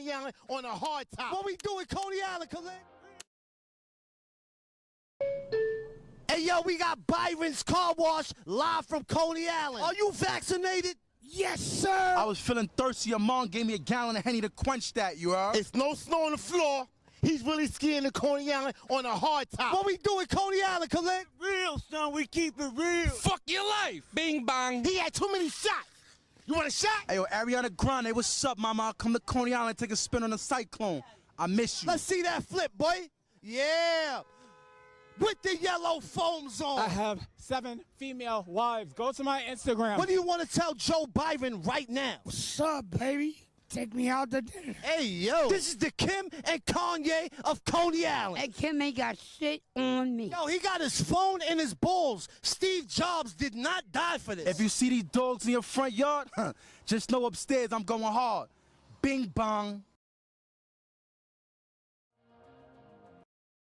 Coney Island on a hard top. What we doing, Coney Island, Khalid? Hey, yo, we got Byron's Car Wash live from Coney Island. Are you vaccinated? Yes, sir. I was feeling thirsty. Your mom gave me a gallon of Henny to quench that, you heard? It's no snow on the floor. He's really skiing the Coney Island on a hard top. What we doing, Coney Island, Khalid? Real, son, we keep it real. Fuck your life. Bing bang. He had too many shots. You want a shot? Hey, yo, Ariana Grande, what's up, mama? I'll come to Coney Island and take a spin on the Cyclone. I miss you. Let's see that flip, boy. Yeah. With the yellow foams on. I have 7 female wives. Go to my Instagram. What do you want to tell Joe Byron right now? What's up, baby? Take me out to dinner. Hey, yo. This is the Kim and Kanye of Coney Island. Hey, Kim ain't got shit on me. Yo, he got his phone and his balls. Steve Jobs did not die for this. If you see these dogs in your front yard, just know upstairs I'm going hard. Bing bong.